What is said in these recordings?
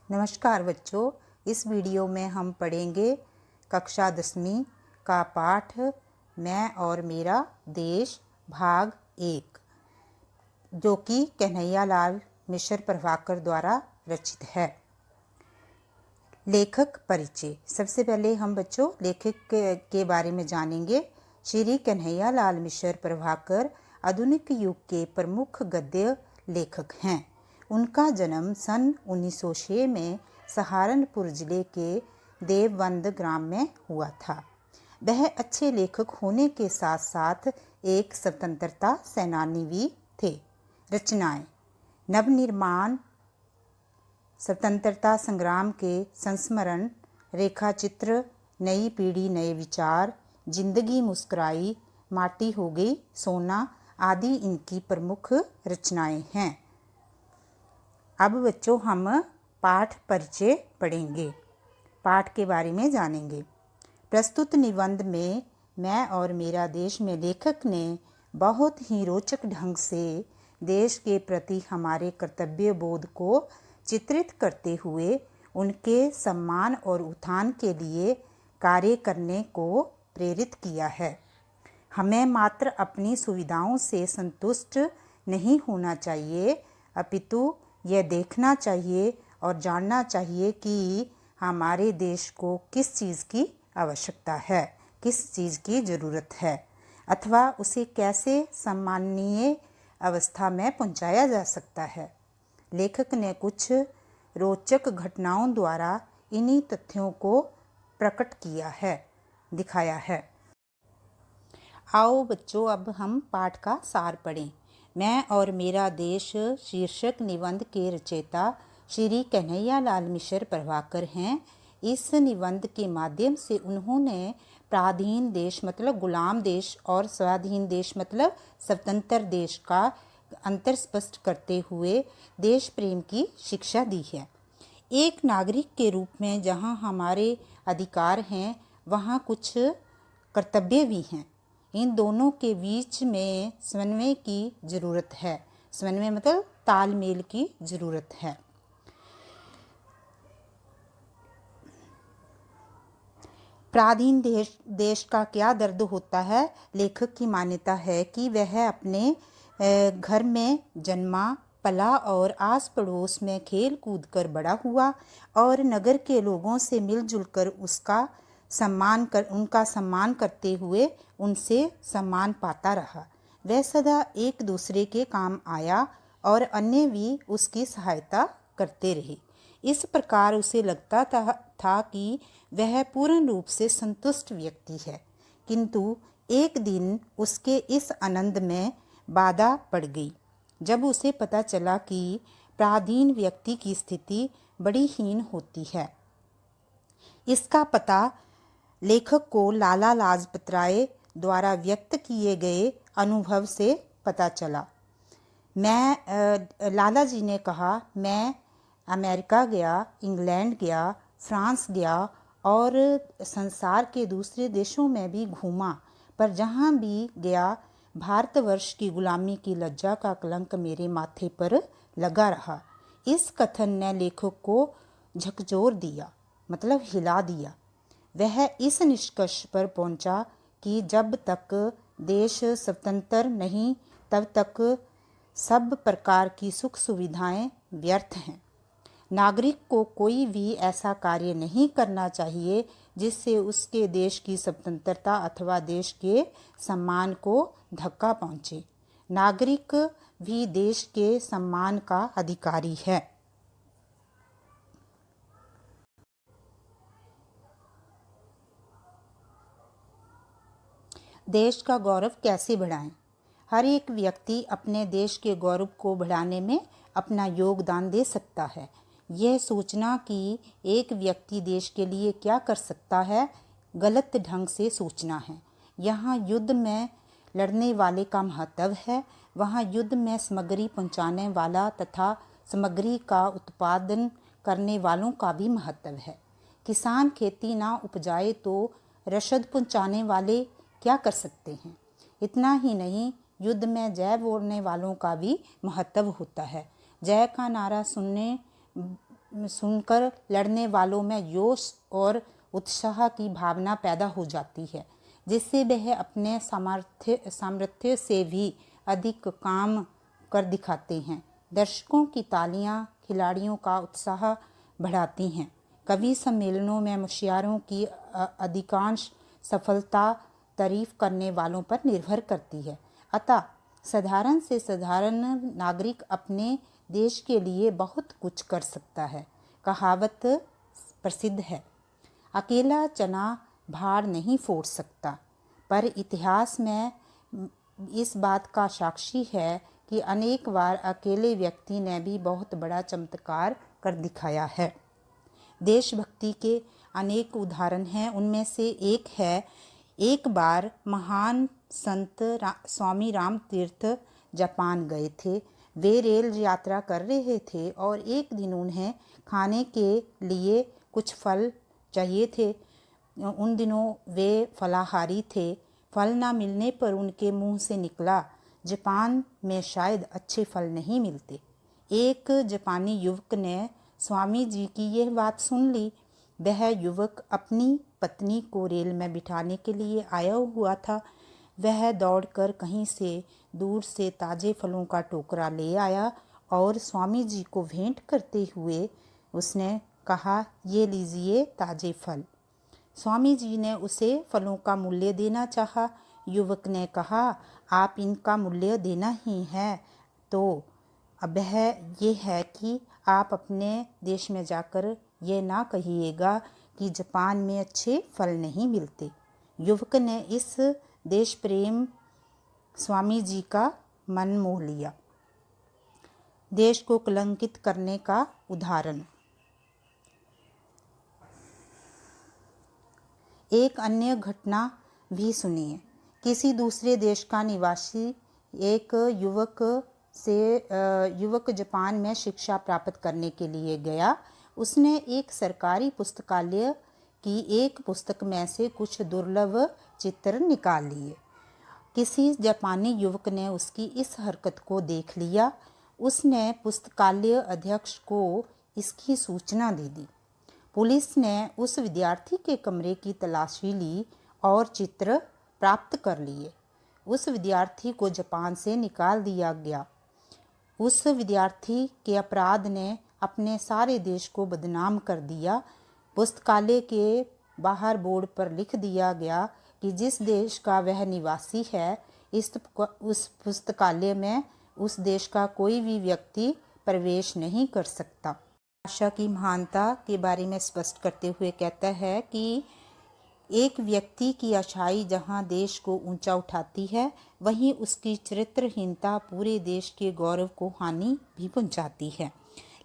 नमस्कार बच्चों, इस वीडियो में हम पढ़ेंगे कक्षा 10वीं का पाठ मैं और मेरा देश भाग 1, जो कि कन्हैयालाल मिश्र प्रभाकर द्वारा रचित है। लेखक परिचय। सबसे पहले हम बच्चों लेखक के बारे में जानेंगे। श्री कन्हैयालाल मिश्र प्रभाकर आधुनिक युग के प्रमुख गद्य लेखक हैं। उनका जन्म सन 1906 में सहारनपुर जिले के देवबंद ग्राम में हुआ था। वह अच्छे लेखक होने के साथ साथ एक स्वतंत्रता सेनानी भी थे। रचनाएं: नवनिर्माण, स्वतंत्रता संग्राम के संस्मरण, रेखाचित्र, नई पीढ़ी नए विचार, जिंदगी मुस्कुराई, माटी हो गई सोना आदि इनकी प्रमुख रचनाएं हैं। अब बच्चों हम पाठ परिचय पढ़ेंगे, पाठ के बारे में जानेंगे। प्रस्तुत निबंध में मैं और मेरा देश में लेखक ने बहुत ही रोचक ढंग से देश के प्रति हमारे कर्तव्य बोध को चित्रित करते हुए उनके सम्मान और उत्थान के लिए कार्य करने को प्रेरित किया है। हमें मात्र अपनी सुविधाओं से संतुष्ट नहीं होना चाहिए, अपितु यह देखना चाहिए और जानना चाहिए कि हमारे देश को किस चीज़ की आवश्यकता है, किस चीज़ की ज़रूरत है, अथवा उसे कैसे सम्माननीय अवस्था में पहुंचाया जा सकता है। लेखक ने कुछ रोचक घटनाओं द्वारा इन्हीं तथ्यों को प्रकट किया है, दिखाया है। आओ बच्चों, अब हम पाठ का सार पढ़ें। मैं और मेरा देश शीर्षक निबंध के रचयिता श्री कन्हैयालाल मिश्र प्रभाकर हैं। इस निबंध के माध्यम से उन्होंने पराधीन देश मतलब गुलाम देश और स्वाधीन देश मतलब स्वतंत्र देश का अंतर स्पष्ट करते हुए देश प्रेम की शिक्षा दी है। एक नागरिक के रूप में जहाँ हमारे अधिकार हैं, वहाँ कुछ कर्तव्य भी हैं। इन दोनों के बीच में समन्वय की ज़रूरत है। समन्वय मतलब तालमेल की ज़रूरत है। पराधीन देश का क्या दर्द होता है? लेखक की मान्यता है कि वह अपने घर में जन्मा, पला और आस पड़ोस में खेल कूद कर बड़ा हुआ और नगर के लोगों से मिलजुल कर उनका सम्मान करते हुए उनसे सम्मान पाता रहा। वह सदा एक दूसरे के काम आया और अन्य भी उसकी सहायता करते रहे। इस प्रकार उसे लगता था कि वह पूर्ण रूप से संतुष्ट व्यक्ति है, किंतु एक दिन उसके इस आनंद में बाधा पड़ गई जब उसे पता चला कि पराधीन व्यक्ति की स्थिति बड़ी हीन होती है। इसका पता लेखक को लाला लाजपत राय द्वारा व्यक्त किए गए अनुभव से पता चला। लाला जी ने कहा, मैं अमेरिका गया, इंग्लैंड गया, फ्रांस गया और संसार के दूसरे देशों में भी घूमा, पर जहाँ भी गया भारतवर्ष की गुलामी की लज्जा का कलंक मेरे माथे पर लगा रहा। इस कथन ने लेखक को झकझोर दिया, मतलब हिला दिया। वह इस निष्कर्ष पर पहुंचा कि जब तक देश स्वतंत्र नहीं तब तक सब प्रकार की सुख सुविधाएं व्यर्थ हैं। नागरिक को कोई भी ऐसा कार्य नहीं करना चाहिए जिससे उसके देश की स्वतंत्रता अथवा देश के सम्मान को धक्का पहुंचे। नागरिक भी देश के सम्मान का अधिकारी है। देश का गौरव कैसे बढ़ाएं? हर एक व्यक्ति अपने देश के गौरव को बढ़ाने में अपना योगदान दे सकता है। यह सोचना कि एक व्यक्ति देश के लिए क्या कर सकता है, गलत ढंग से सोचना है। यहाँ युद्ध में लड़ने वाले का महत्व है, वहाँ युद्ध में सामग्री पहुँचाने वाला तथा सामग्री का उत्पादन करने वालों का भी महत्व है। किसान खेती ना उपजाए तो रसद पहुँचाने वाले क्या कर सकते हैं। इतना ही नहीं, युद्ध में जय बोलने वालों का भी महत्व होता है। जय का नारा सुनने सुनकर लड़ने वालों में जोश और उत्साह की भावना पैदा हो जाती है, जिससे वह अपने सामर्थ्य से भी अधिक काम कर दिखाते हैं। दर्शकों की तालियां खिलाड़ियों का उत्साह बढ़ाती हैं। कवि सम्मेलनों में मुशियारों की अधिकांश सफलता तारीफ करने वालों पर निर्भर करती है। अतः साधारण से साधारण नागरिक अपने देश के लिए बहुत कुछ कर सकता है। कहावत प्रसिद्ध है, अकेला चना भार नहीं फोड़ सकता, पर इतिहास में इस बात का साक्षी है कि अनेक बार अकेले व्यक्ति ने भी बहुत बड़ा चमत्कार कर दिखाया है। देशभक्ति के अनेक उदाहरण हैं। उनमें से एक है, एक बार महान संत स्वामी राम तीर्थ जापान गए थे। वे रेल यात्रा कर रहे थे और एक दिन उन्हें खाने के लिए कुछ फल चाहिए थे। उन दिनों वे फलाहारी थे। फल ना मिलने पर उनके मुंह से निकला, जापान में शायद अच्छे फल नहीं मिलते। एक जापानी युवक ने स्वामी जी की यह बात सुन ली। वह युवक अपनी पत्नी को रेल में बिठाने के लिए आया हुआ था। वह दौड़कर कहीं से दूर से ताज़े फलों का टोकरा ले आया और स्वामी जी को भेंट करते हुए उसने कहा, ये लीजिए ताज़े फल। स्वामी जी ने उसे फलों का मूल्य देना चाहा। युवक ने कहा, आप इनका मूल्य देना ही है तो अब ये है कि आप अपने देश में जाकर ये ना कहिएगा कि जापान में अच्छे फल नहीं मिलते। युवक ने इस देश प्रेम स्वामी जी का मन मोह लिया। देश को कलंकित करने का उदाहरण। एक अन्य घटना भी सुनिए। किसी दूसरे देश का निवासी एक युवक जापान में शिक्षा प्राप्त करने के लिए गया। उसने एक सरकारी पुस्तकालय की एक पुस्तक में से कुछ दुर्लभ चित्र निकाल लिए। किसी जापानी युवक ने उसकी इस हरकत को देख लिया। उसने पुस्तकालय अध्यक्ष को इसकी सूचना दे दी। पुलिस ने उस विद्यार्थी के कमरे की तलाशी ली और चित्र प्राप्त कर लिए। उस विद्यार्थी को जापान से निकाल दिया गया। उस विद्यार्थी के अपराध ने अपने सारे देश को बदनाम कर दिया। पुस्तकालय के बाहर बोर्ड पर लिख दिया गया कि जिस देश का वह निवासी है, उस पुस्तकालय में उस देश का कोई भी व्यक्ति प्रवेश नहीं कर सकता। भाषा की महानता के बारे में स्पष्ट करते हुए कहता है कि एक व्यक्ति की अच्छाई जहाँ देश को ऊंचा उठाती है, वहीं उसकी चरित्रहीनता पूरे देश के गौरव को हानि भी पहुंचाती है।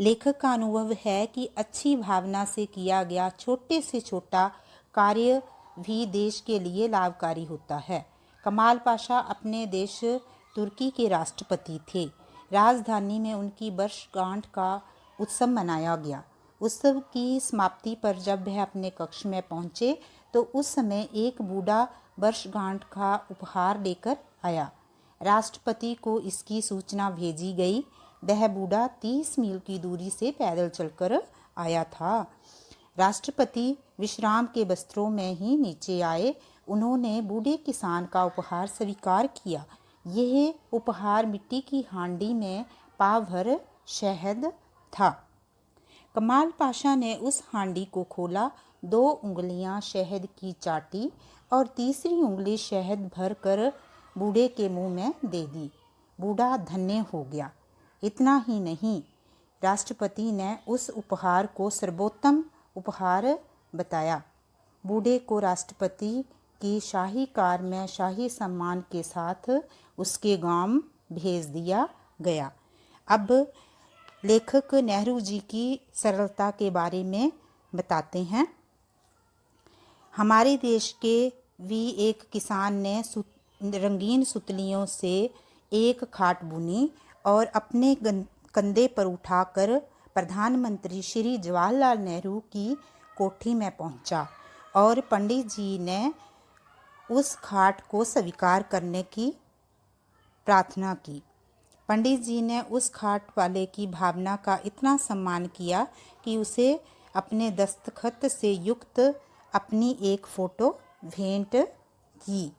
लेखक का अनुभव है कि अच्छी भावना से किया गया छोटे से छोटा कार्य भी देश के लिए लाभकारी होता है। कमाल पाशा अपने देश तुर्की के राष्ट्रपति थे। राजधानी में उनकी वर्षगांठ का उत्सव मनाया गया। उत्सव की समाप्ति पर जब वह अपने कक्ष में पहुंचे तो उस समय एक बूढ़ा वर्षगांठ का उपहार लेकर आया। राष्ट्रपति को इसकी सूचना भेजी गई। वह बूढ़ा 30 मील की दूरी से पैदल चलकर आया था। राष्ट्रपति विश्राम के वस्त्रों में ही नीचे आए। उन्होंने बूढ़े किसान का उपहार स्वीकार किया। यह उपहार मिट्टी की हांडी में पाव भर शहद था। कमाल पाशा ने उस हांडी को खोला, 2 उंगलियां शहद की चाटी और तीसरी उंगली शहद भर कर बूढ़े के मुंह में दे दी। बूढ़ा धन्य हो गया। इतना ही नहीं, राष्ट्रपति ने उस उपहार को सर्वोत्तम उपहार बताया। बूढ़े को राष्ट्रपति की शाही कार में शाही सम्मान के साथ उसके गांव भेज दिया गया। अब लेखक नेहरू जी की सरलता के बारे में बताते हैं। हमारे देश के भी एक किसान ने रंगीन सुतलियों से एक खाट बुनी और अपने कंधे पर उठाकर प्रधानमंत्री श्री जवाहरलाल नेहरू की कोठी में पहुंचा और पंडित जी ने उस खाट को स्वीकार करने की प्रार्थना की। पंडित जी ने उस खाट वाले की भावना का इतना सम्मान किया कि उसे अपने दस्तखत से युक्त अपनी एक फ़ोटो भेंट की।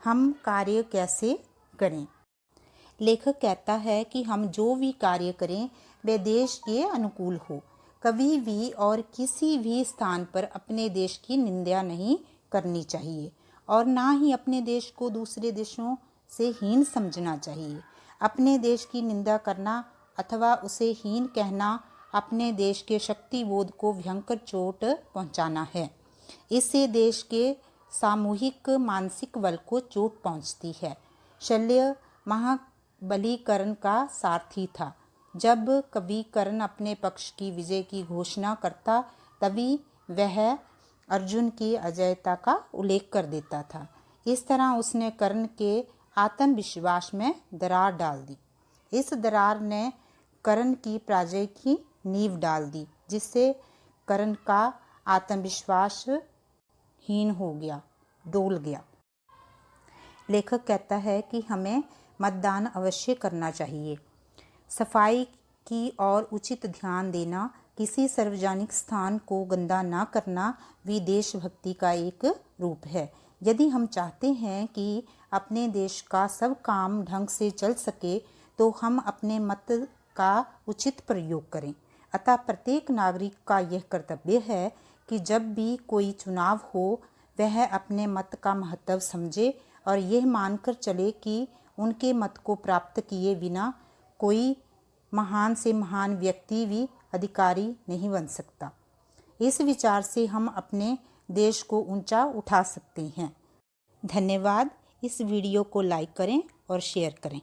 हम कार्य कैसे करें? लेखक कहता है कि हम जो भी कार्य करें वे देश के अनुकूल हो। कभी भी और किसी भी स्थान पर अपने देश की निंदा नहीं करनी चाहिए और ना ही अपने देश को दूसरे देशों से हीन समझना चाहिए। अपने देश की निंदा करना अथवा उसे हीन कहना अपने देश के शक्तिबोध को भयंकर चोट पहुंचाना है। इससे देश के सामूहिक मानसिक बल को चोट पहुंचती है। शल्य महाबली कर्ण का सारथी था। जब कभी कर्ण अपने पक्ष की विजय की घोषणा करता तभी वह अर्जुन की अजयता का उल्लेख कर देता था। इस तरह उसने कर्ण के आत्मविश्वास में दरार डाल दी। इस दरार ने कर्ण की पराजय की नींव डाल दी, जिससे कर्ण का आत्मविश्वास हीन हो गया, डोल गया। लेखक कहता है कि हमें मतदान अवश्य करना चाहिए। सफाई की और उचित ध्यान देना, किसी सार्वजनिक स्थान को गंदा ना करना भी देशभक्ति का एक रूप है। यदि हम चाहते हैं कि अपने देश का सब काम ढंग से चल सके तो हम अपने मत का उचित प्रयोग करें। अतः प्रत्येक नागरिक का यह कर्तव्य है कि जब भी कोई चुनाव हो वह अपने मत का महत्व समझे और यह मानकर चले कि उनके मत को प्राप्त किए बिना कोई महान से महान व्यक्ति भी अधिकारी नहीं बन सकता। इस विचार से हम अपने देश को ऊंचा उठा सकते हैं। धन्यवाद। इस वीडियो को लाइक करें और शेयर करें।